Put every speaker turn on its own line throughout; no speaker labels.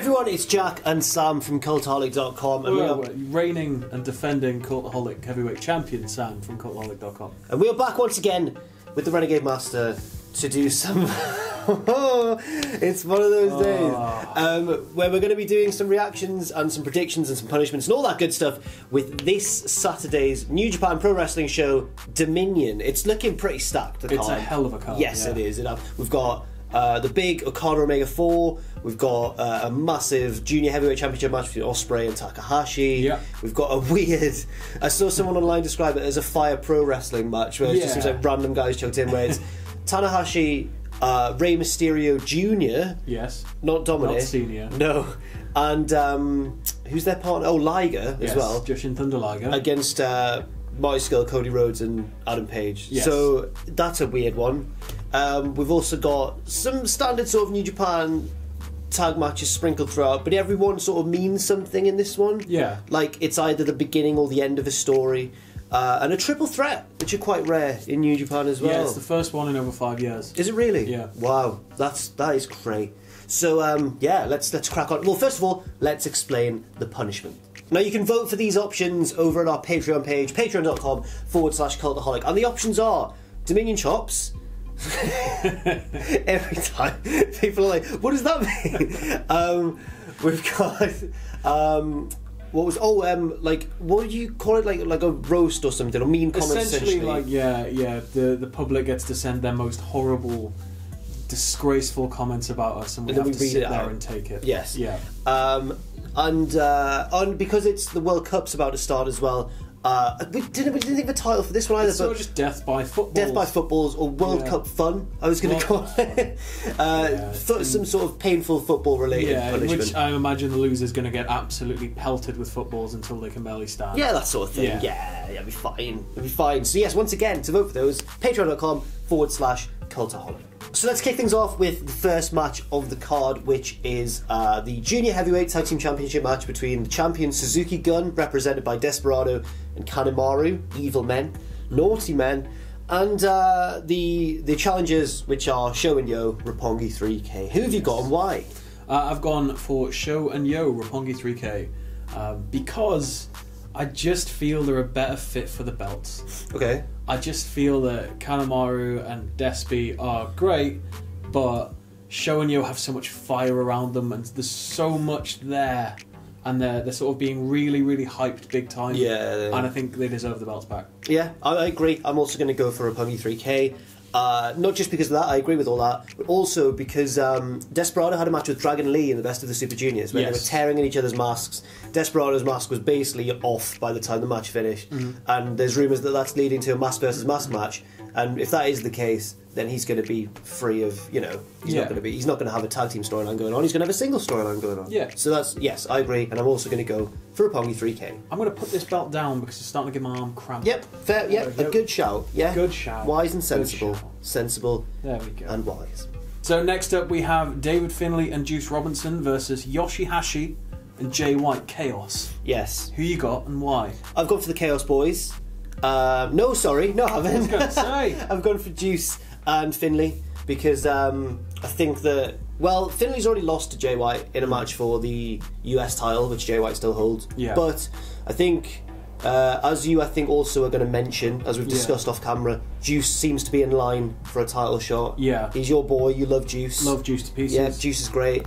everyone, it's Jack and Sam from Cultaholic.com, and
we're reigning and defending Cultaholic heavyweight champion Sam from Cultaholic.com.
And we are back once again with the Renegade Master to do some... it's one of those days where we're going to be doing some reactions and some predictions and some punishments and all that good stuff with this Saturday's New Japan Pro Wrestling show, Dominion. It's looking pretty stacked.
It's a hell of a card.
Yes, it is. We've got the big Okada Omega 4. We've got a massive junior heavyweight championship match between Ospreay and Takahashi.
Yeah.
We've got a weird... I saw someone online describe it as a fire pro wrestling match where it just seems like random guys choked in, where it's Tanahashi, Rey Mysterio Jr.
Yes.
Not Dominic.
Not Senior.
No. And who's their partner? Oh, Liger as well.
Jyushin Thunder Liger.
Against Marty Scurll, Cody Rhodes and Adam Page.
Yes.
So that's a weird one. We've also got some standard sort of New Japan tag matches sprinkled throughout, but everyone sort of means something in this one.
Yeah.
Like it's either the beginning or the end of a story. And a triple threat, which are quite rare in New Japan as well.
Yeah, it's the first one in over 5 years.
Is it really?
Yeah.
Wow, that is great. So yeah, let's crack on. Well, first of all, let's explain the punishment. Now you can vote for these options over at our Patreon page, patreon.com/cultaholic, and the options are Dominion chops. Every time people are like, what does that mean? We've got like what do you call it, like a roast or something, or mean comments essentially.
Like the public gets to send their most horrible, disgraceful comments about us, and we have to sit there and take it.
Yes.
Yeah.
And because it's the World Cup's about to start as well. We didn't think of a title for this one either.
It's sort of just Death by Footballs. Death
by Footballs, or World Cup Fun, I was going to call it. Some sort of painful football-related punishment.
Which I imagine the loser's going to get absolutely pelted with footballs until they can barely stand.
Yeah, that sort of thing. Yeah, it'll be fine. It'll be fine. So yes, once again, to vote for those, patreon.com/cultaholic. So let's kick things off with the first match of the card, which is the Junior Heavyweight Tag Team Championship match between the champion Suzuki-gun, represented by Desperado and Kanemaru, evil men, naughty men, and the challengers, which are Sho and Yo, Roppongi 3K. Who have you got and why?
I've gone for Sho and Yo, Roppongi 3K, because I just feel they're a better fit for the belts.
Okay.
I just feel that Kanemaru and Despi are great, but Sho and Yo have so much fire around them, and there's so much there, and they're sort of being really, really hyped big time.
Yeah.
And I think they deserve the belts back.
Yeah, I agree. I'm also going to go for Roppongi 3K. Not just because of that, I agree with all that, but also because Desperado had a match with Dragon Lee in the Best of the Super Juniors, where they were tearing at each other's masks. Desperado's mask was basically off by the time the match finished, and there's rumours that that's leading to a mask versus mask match. And if that is the case, then he's going to be free of, he's not going to have a tag team storyline going on. He's going to have a single storyline going on.
Yeah.
So yes, I agree, and I'm also going to go for Roppongi 3K.
I'm going to put this belt down because it's starting to give my arm cramp.
Yep, fair. Yep, a good shout. Yeah,
good shout.
Wise and sensible, sensible.
There we go.
And wise.
So next up we have David Finlay and Juice Robinson versus Yoshi-Hashi and Jay White Chaos.
Yes.
Who you got and why?
I've gone for the Chaos Boys. No, sorry, no, I haven't.
I was going to say.
I've gone for Juice and Finlay because I think that, well, Finlay's already lost to Jay White in a match for the US title, which Jay White still holds.
Yeah.
But I think, as you, I think, also are going to mention, as we've discussed off camera, Juice seems to be in line for a title shot.
Yeah.
He's your boy, you love Juice.
Love Juice to pieces.
Yeah, Juice is great.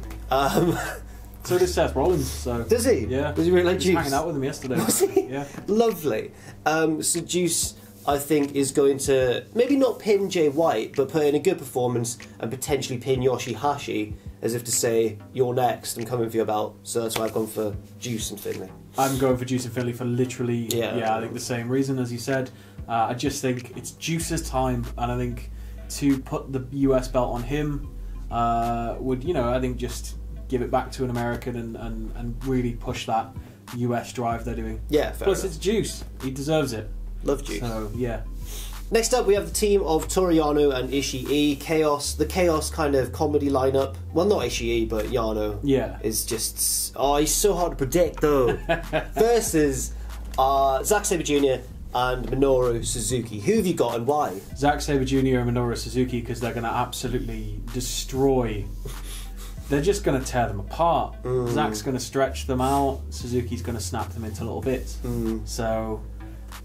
So does Seth Rollins. So.
Does he?
Yeah.
Does he really like Juice?
Hanging out with him yesterday.
Was he?
Yeah.
Lovely. So Juice, I think, is going to maybe not pin Jay White, but put in a good performance and potentially pin Yoshi-Hashi, as if to say, you're next, I'm coming for your belt. So that's why I've gone for Juice and Finlay.
I'm going for Juice and Finlay for literally, I think the same reason as you said. I just think it's Juice's time, and I think to put the US belt on him would, I think just give it back to an American and really push that US drive they're doing.
Yeah, fair
Plus,
enough.
it's Juice. He deserves it.
Love Juice.
So, yeah.
Next up, we have the team of Toru Yano and Ishii. Chaos, the Chaos kind of comedy lineup. Well, not Ishii, but Yano.
Yeah.
Is just... Oh, he's so hard to predict, though. Versus Zack Sabre Jr. and Minoru Suzuki. Who have you got and why?
Zack Sabre Jr. and Minoru Suzuki, because they're going to absolutely destroy they're just going to tear them apart. Zack's going to stretch them out. Suzuki's going to snap them into little bits. So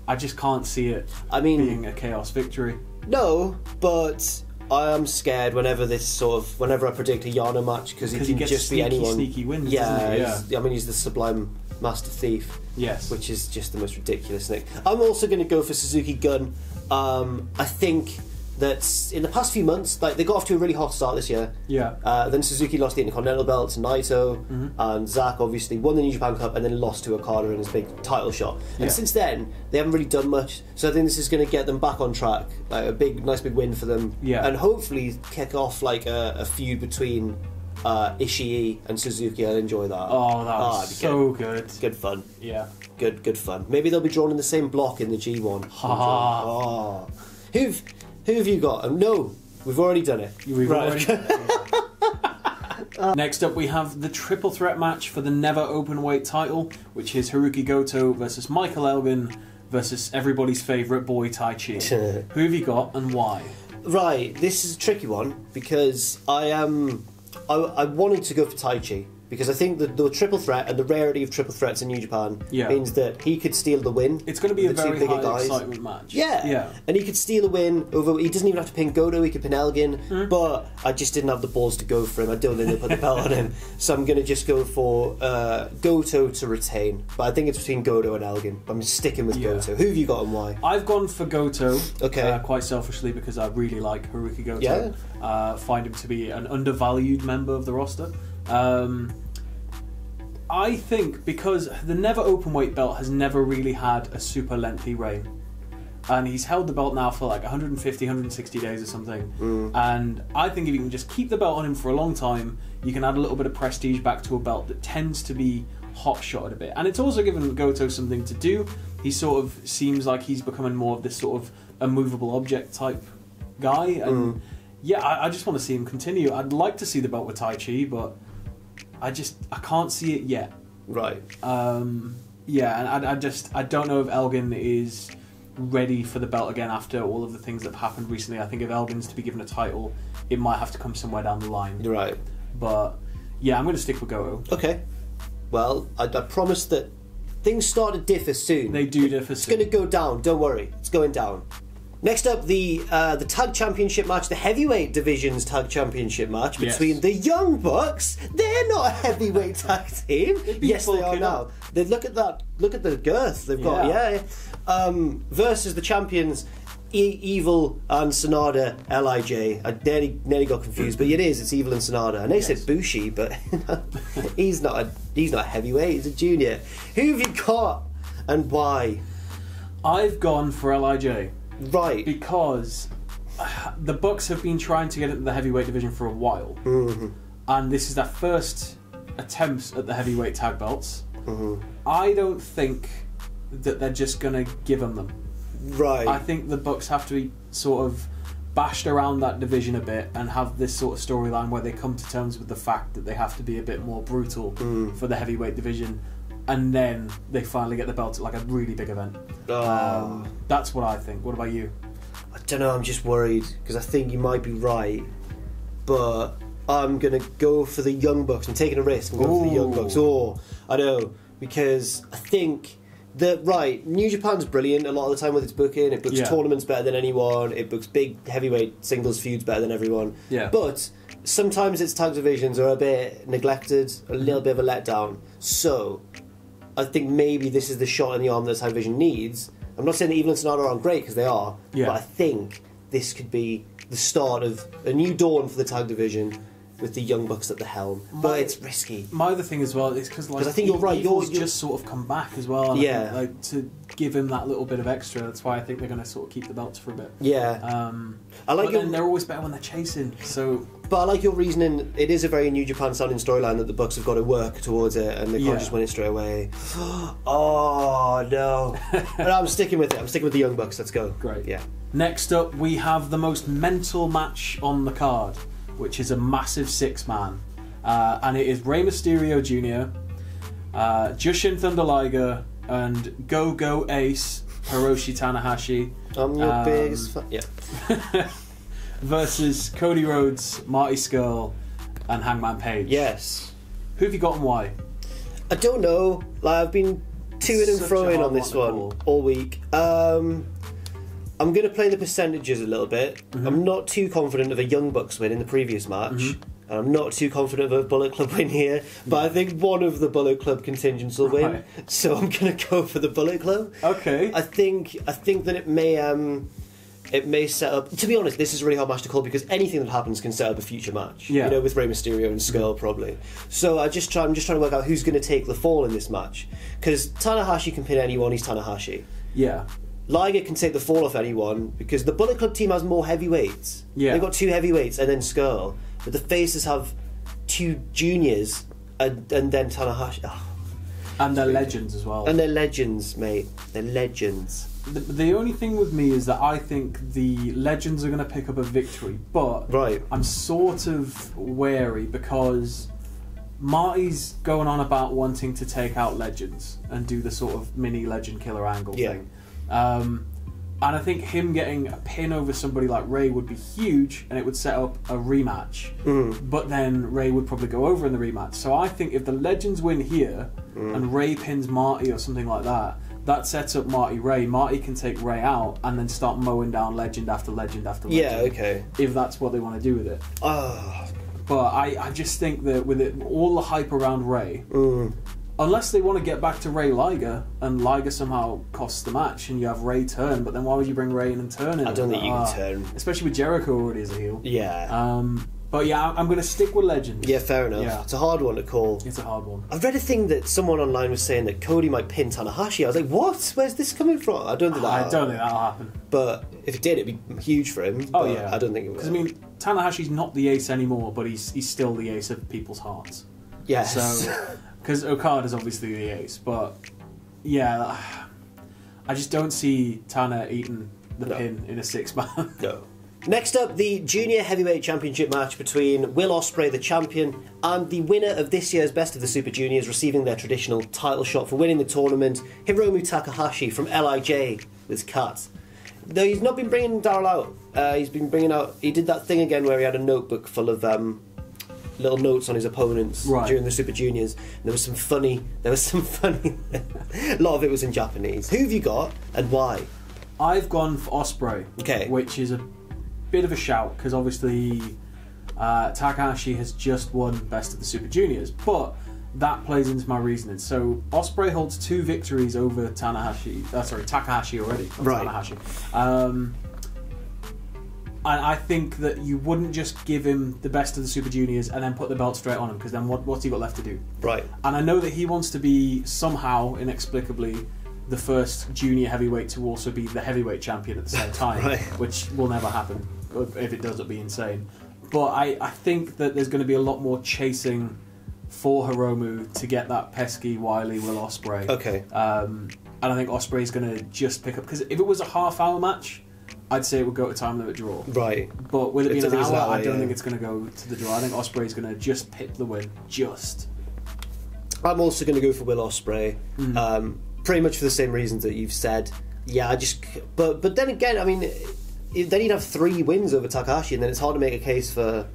I just can't see it being a chaos victory.
No, but I am scared whenever I predict a Yano match because he can just be anyone.
Sneaky wins.
Yeah, he's the sublime master thief.
Yes,
which is just the most ridiculous thing. I'm also going to go for Suzuki-gun. I think that in the past few months, like, they got off to a really hot start this year.
Yeah.
Then Suzuki lost the Intercontinental belt to Naito, and Zack obviously won the New Japan Cup and then lost to Okada in his big title shot. And since then, they haven't really done much. So I think this is going to get them back on track, like a nice big win for them, and hopefully kick off like a feud between Ishii and Suzuki. I'd enjoy that.
Oh, that was so good.
Good fun.
Yeah.
Good fun. Maybe they'll be drawn in the same block in the G1.
Ha.
Who have you got? No, we've already done it.
Next up, we have the triple threat match for the never Openweight title, which is Hirooki Goto versus Michael Elgin versus everybody's favourite boy Taichi. Who have you got and why?
Right, this is a tricky one because I wanted to go for Taichi because I think the triple threat and the rarity of triple threats in New Japan means that he could steal the win.
It's going to be a very high excitement match.
Yeah, and he could steal a win over. He doesn't even have to pin Goto. He could pin Elgin, but I just didn't have the balls to go for him. I don't think they'll put the belt on him, so I'm going to just go for Goto to retain. But I think it's between Goto and Elgin. I'm sticking with Goto. Who have you got and why?
I've gone for Goto.
Okay,
quite selfishly because I really like Hirooki Goto. Yeah, find him to be an undervalued member of the roster. I think because the never Openweight belt has never really had a super lengthy reign, and he's held the belt now for like 150, 160 days or something, and I think if you can just keep the belt on him for a long time, you can add a little bit of prestige back to a belt that tends to be hot-shotted a bit, and it's also given Goto something to do. He sort of seems like he's becoming more of this sort of immovable object type guy, and I just want to see him continue. I'd like to see the belt with Taichi, but I can't see it yet.
Right.
And I don't know if Elgin is ready for the belt again after all of the things that have happened recently. I think if Elgin's to be given a title, it might have to come somewhere down the line.
You're right.
But yeah, I'm going to stick with Goto.
Okay. Well, I promise that things start to differ soon.
They do differ soon.
It's going to go down. Don't worry. It's going down. Next up, the tag championship match, the heavyweight division's tag championship match between the Young Bucks. They're not a heavyweight tag team. Yes, they are now. They look at that. Look at the girth they've got. Versus the champions, Evil and Sanada. Lij. I nearly got confused, but it's Evil and Sanada. And they said Bushi, but he's not a heavyweight. He's a junior. Who have you got and why?
I've gone for Lij.
Right.
Because the Bucks have been trying to get into the heavyweight division for a while. And this is their first attempts at the heavyweight tag belts. I don't think that they're just going to give them.
Right.
I think the Bucks have to be sort of bashed around that division a bit and have this sort of storyline where they come to terms with the fact that they have to be a bit more brutal for the heavyweight division. And then they finally get the belt at like a really big event. That's what I think. What about you?
I don't know, I'm just worried because I think you might be right, but I'm going to go for the Young Bucks. I'm taking a risk. I'm going for the Young Bucks. I know, because I think that, New Japan's brilliant a lot of the time with its booking. It books tournaments better than anyone. It books big heavyweight singles feuds better than everyone.
Yeah.
But sometimes its tag divisions are a bit neglected, a little bit of a letdown. So I think maybe this is the shot in the arm that the tag division needs. I'm not saying that Evil and Sanada aren't great, because they are, but I think this could be the start of a new dawn for the tag division with the Young Bucks at the helm. But it's risky.
My other thing as well is because
I think you're right.
Evil's just sort of come back as well. And I think, to give him that little bit of extra. That's why I think they're going to sort of keep the belts for a bit.
Yeah. I like.
But then they're always better when they're chasing. So.
But I like your reasoning. It is a very New Japan sounding storyline that the Bucks have got to work towards it, and they can't just win it straight away. Oh no! But I'm sticking with it. I'm sticking with the Young Bucks. Let's go.
Great.
Yeah.
Next up, we have the most mental match on the card, which is a massive 6-man, and it is Rey Mysterio Jr., Jyushin Thunder Liger, and Go Ace Hiroshi Tanahashi.
I'm your biggest fan. Yeah.
Versus Cody Rhodes, Marty Scurll, and Hangman Page.
Yes.
Who have you got and why?
I don't know. Like, I've been to-ing and fro-ing on this one all week. I'm going to play the percentages a little bit. I'm not too confident of a Young Bucks win in the previous match. And I'm not too confident of a Bullet Club win here. But I think one of the Bullet Club contingents will win. So I'm going to go for the Bullet Club.
Okay.
I think that it may set up... To be honest, this is a really hard match to call because anything that happens can set up a future match.
Yeah.
You know, with Rey Mysterio and Skull, probably. So I'm just trying to work out who's going to take the fall in this match. Because Tanahashi can pin anyone, he's Tanahashi.
Yeah.
Liger can take the fall off anyone because the Bullet Club team has more heavyweights. Yeah. They've got 2 heavyweights and then Skull. But the faces have 2 juniors and then Tanahashi. Oh.
And they're legends as well.
And they're legends, mate. They're legends.
The only thing with me is that I think the legends are going to pick up a victory, but I'm sort of wary because Marty's going on about wanting to take out legends and do the sort of mini legend killer angle thing. And I think him getting a pin over somebody like Rey would be huge and it would set up a rematch. But then Rey would probably go over in the rematch. So I think if the legends win here and Rey pins Marty or something like that, that sets up Marty-Rey. Marty can take Rey out and then start mowing down legend after legend after legend.
Yeah, okay.
If that's what they want to do with it. But I just think that with it, all the hype around Rey, unless they want to get back to Rey Liger and Liger somehow costs the match and you have Rey turn, but then why would you bring Rey in and turn in?
I don't think you can turn.
Especially with Jericho already as a heel.
Yeah.
But yeah, I'm going to stick with legends.
Yeah, fair enough. Yeah. It's a hard one to call.
It's a hard one.
I've read a thing that someone online was saying that Cody might pin Tanahashi. I was like, what? Where's this coming from? I don't think that'll happen. But if it did, it'd be huge for him. Oh, yeah. I don't think it will.
Because, I mean, Tanahashi's not the ace anymore, but he's still the ace of people's hearts.
Yes.
So, because Okada's obviously the ace, but yeah, I just don't see Tana eating the pin in a 6-man.
No. Next up, the Junior Heavyweight Championship match between Will Ospreay, the champion, and the winner of this year's Best of the Super Juniors, receiving their traditional title shot for winning the tournament, Hiromu Takahashi from LIJ, was cut. Though he's not been bringing Daryl out, he's been bringing out... He did that thing again where he had a notebook full of little notes on his opponents during the Super Juniors. And there was some funny... a lot of it was in Japanese. Who have you got, and why?
I've gone for Ospreay, which is a bit of a shout because obviously Takahashi has just won Best of the Super Juniors, but that plays into my reasoning. So Ospreay holds 2 victories over Takahashi already. Tanahashi. And I think that you wouldn't just give him the Best of the Super Juniors and then put the belt straight on him, because then what's he got left to do? Right. And I know that he wants to be somehow inexplicably the first junior heavyweight to also be the heavyweight champion at the same time, which will never happen. If it does, it'll be insane. But I think that there's going to be a lot more chasing for Hiromu to get that pesky, wily Will Ospreay. Okay. And I think Ospreay's going to just pick up, because if it was a half-hour match, I'd say it would go to time limit draw. Right. But with it being an hour, I don't think it's going to go to the draw. I think Ospreay's going to just pick the win. Just.
I'm also going to go for Will Ospreay. Pretty much for the same reasons that you've said. Yeah, but then again, I mean, then he'd have 3 wins over Takahashi, and then it's hard to make a case for.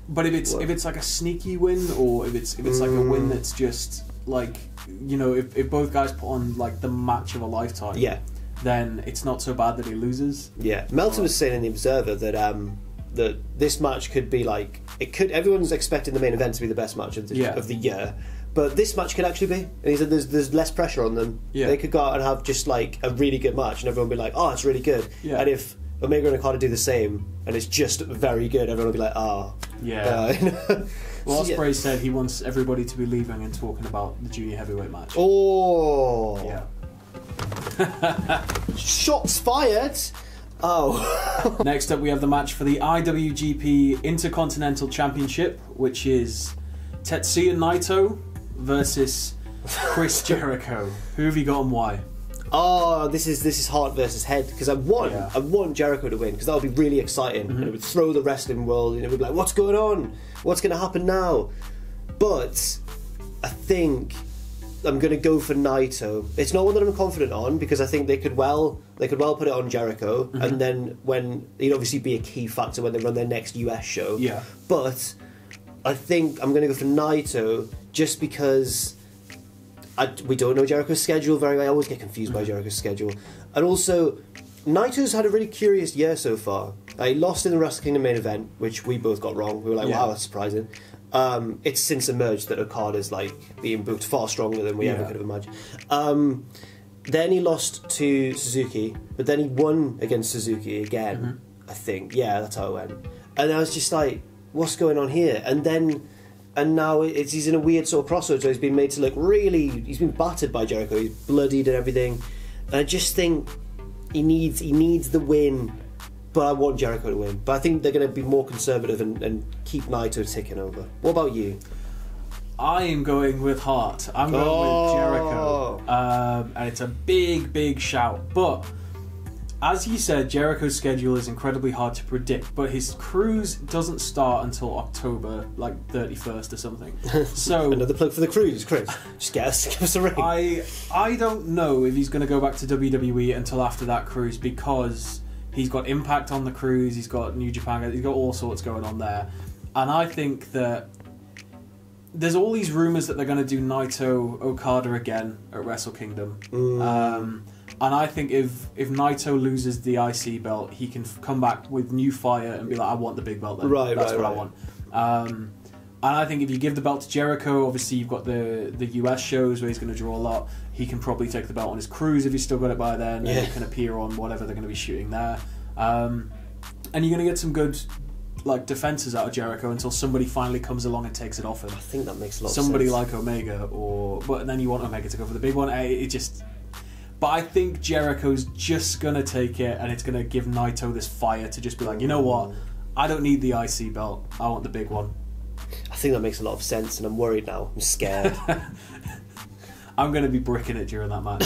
But if it's like a sneaky win, or if it's like a win that's just like, you know, if both guys put on like the match of a lifetime, then it's not so bad that he loses. Yeah,
Meltzer was saying in the Observer that that this match could be like everyone's expecting the main event to be the best match of the year. But this match could actually be. And he said there's less pressure on them. Yeah. They could go out and have just like a really good match and everyone will be like, oh, it's really good. Yeah. And if Omega and Okada do the same and it's just very good, everyone will be like, oh. Yeah.
Well, Ospreay said he wants everybody to be leaving and talking about the junior heavyweight match.
Oh. Yeah. Shots fired. Oh.
Next up we have the match for the IWGP Intercontinental Championship, which is Tetsuya Naito versus Chris Jericho. Who have you got and why?
Oh, this is heart versus head, because I want Jericho to win, because that would be really exciting, and it would throw the wrestling world, and it would be like, what's going on? What's going to happen now? But I think I'm going to go for Naito. It's not one that I'm confident on, because I think they could well put it on Jericho, and then he'd obviously be a key factor when they run their next US show. Yeah. But I think I'm going to go for Naito just because we don't know Jericho's schedule very well. I always get confused by Jericho's schedule. And also, Naito's had a really curious year so far. He lost in the Wrestle Kingdom main event, which we both got wrong. We were like, wow, that's surprising. It's since emerged that Okada's like being booked far stronger than we ever could have imagined. Then he lost to Suzuki, but then he won against Suzuki again, I think. Yeah, that's how it went. And I was just like, what's going on here? And now he's in a weird sort of crossroads where he's been made to look really... He's been battered by Jericho. He's bloodied and everything. And I just think he needs the win, but I want Jericho to win. But I think they're going to be more conservative and keep Naito ticking over. What about you?
I am going with Hart. I'm going with Jericho. And it's a big, big shout. But, as you said, Jericho's schedule is incredibly hard to predict, but his cruise doesn't start until October, like 31st or something. So
another plug for the cruise, Chris. Just give us a ring.
I don't know if he's going to go back to WWE until after that cruise, because he's got Impact on the cruise, he's got New Japan, he's got all sorts going on there. And I think that there's all these rumours that they're going to do Naito Okada again at Wrestle Kingdom. And I think if Naito loses the IC belt, he can come back with new fire and be like, I want the big belt then. That's what I want. And I think if you give the belt to Jericho, obviously you've got the US shows where he's going to draw a lot. He can probably take the belt on his cruise if he's still got it by then. And he can appear on whatever they're going to be shooting there. And you're going to get some good defenses out of Jericho until somebody finally comes along and takes it off him.
I think that makes a lot of sense.
Somebody like Omega, but then you want Omega to go for the big one. But I think Jericho's just going to take it, and it's going to give Naito this fire to just be like, you know what? I don't need the IC belt. I want the big one.
I think that makes a lot of sense, and I'm worried now. I'm scared.
I'm going to be bricking it during that match.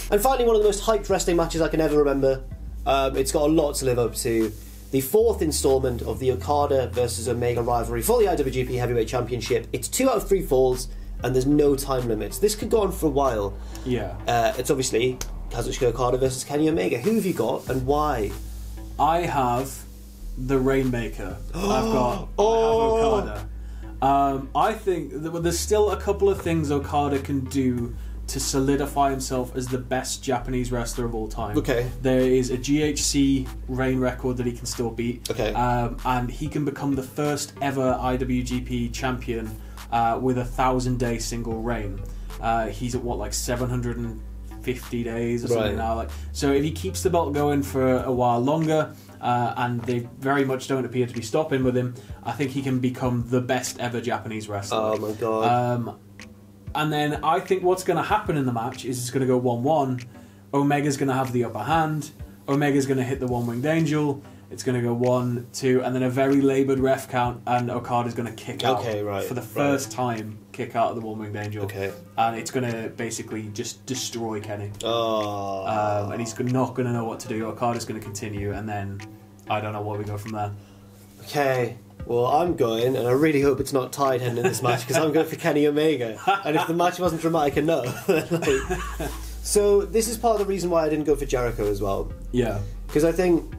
And finally, one of the most hyped wrestling matches I can ever remember. It's got a lot to live up to. The fourth instalment of the Okada versus Omega rivalry for the IWGP Heavyweight Championship. It's 2 out of 3 falls, and there's no time limits. This could go on for a while.
Yeah.
It's obviously Kazuchika Okada versus Kenny Omega. Who have you got, and why?
I have the Rainmaker. I have Okada. I think there's still a couple of things Okada can do to solidify himself as the best Japanese wrestler of all time. Okay. There is a GHC reign record that he can still beat. Okay. And he can become the first ever IWGP champion with a 1,000-day single reign. He's at 750 days or something now. So if he keeps the belt going for a while longer, and they very much don't appear to be stopping with him, I think he can become the best ever Japanese wrestler.
Oh my god.
And then I think what's going to happen in the match is it's going to go 1-1. Omega's going to have the upper hand. Omega's going to hit the one-winged angel. It's going to go 1-2, and then a very laboured ref count, and Okada's going to kick out for the first time. Kick out of the one-winged angel. Okay. And it's going to basically just destroy Kenny. Oh. And he's not going to know what to do. Okada's going to continue, and then I don't know where we go from there.
Okay. Well, I'm going, and I really hope it's not tied heading in this match, because I'm going for Kenny Omega. And if the match wasn't dramatic enough... So this is part of the reason why I didn't go for Jericho as well. Yeah. Because I think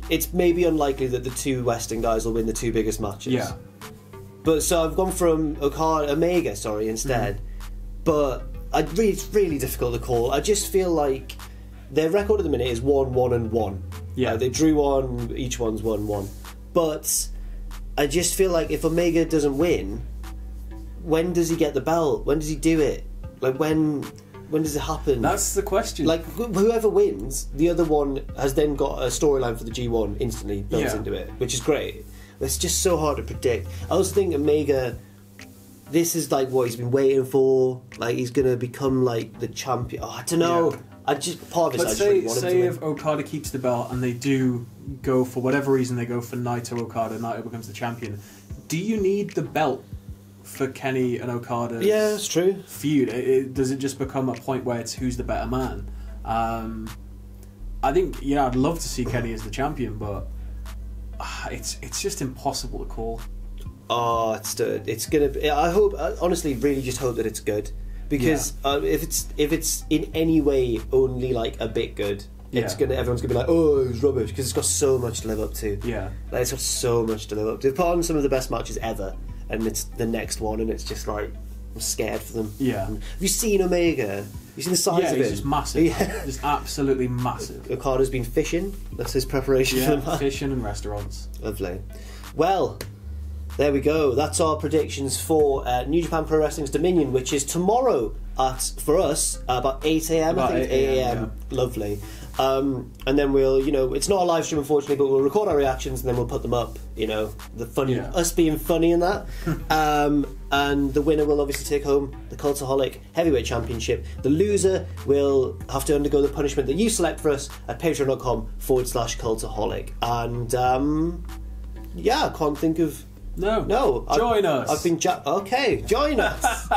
it's maybe unlikely that the two Western guys will win the two biggest matches. Yeah. But so I've gone from Omega, instead. But it's really difficult to call. I just feel like their record at the minute is 1-1-1. Yeah. They drew one, each one's 1-1. But I just feel like if Omega doesn't win, when does he get the belt? When does he do it? When does it happen?
That's the question.
Whoever wins, the other one has then got a storyline for the G1 instantly built into it, which is great. It's just so hard to predict. I also think Omega, this is what he's been waiting for. He's going to become the champion. I don't know. Yeah.
Say if Okada keeps the belt and they do go, for whatever reason, they go for Naito Okada, Naito becomes the champion. Do you need the belt for Kenny and Okada's
that's true.
feud? Does it just become a point where it's who's the better man? I think, I'd love to see Kenny as the champion, but it's just impossible to call.
Oh, it's gonna. I honestly really just hope that it's good, because if it's in any way only a bit good, everyone's gonna be like, oh, it was rubbish, because it's got so much to live up to.
Yeah,
like, it's got so much to live up to. They've put on some of the best matches ever, and it's the next one, and it's just like, I'm scared for them.
Yeah.
Have you seen Omega? Have you seen the size of it?
Yeah, it's just massive. Yeah. Just absolutely massive.
Okada's been fishing. That's his preparation for the match.
Fishing and restaurants.
Lovely. Well, there we go. That's our predictions for New Japan Pro Wrestling's Dominion, which is tomorrow for us, about 8 a.m. I think 8 a.m. Yeah. Lovely. And then we'll, it's not a live stream, unfortunately, but we'll record our reactions and then we'll put them up. The funny, us being funny in that. And the winner will obviously take home the Cultaholic Heavyweight Championship. The loser will have to undergo the punishment that you select for us at patreon.com/Cultaholic. And I can't think of.
No. Join us.
I've been okay. Join us.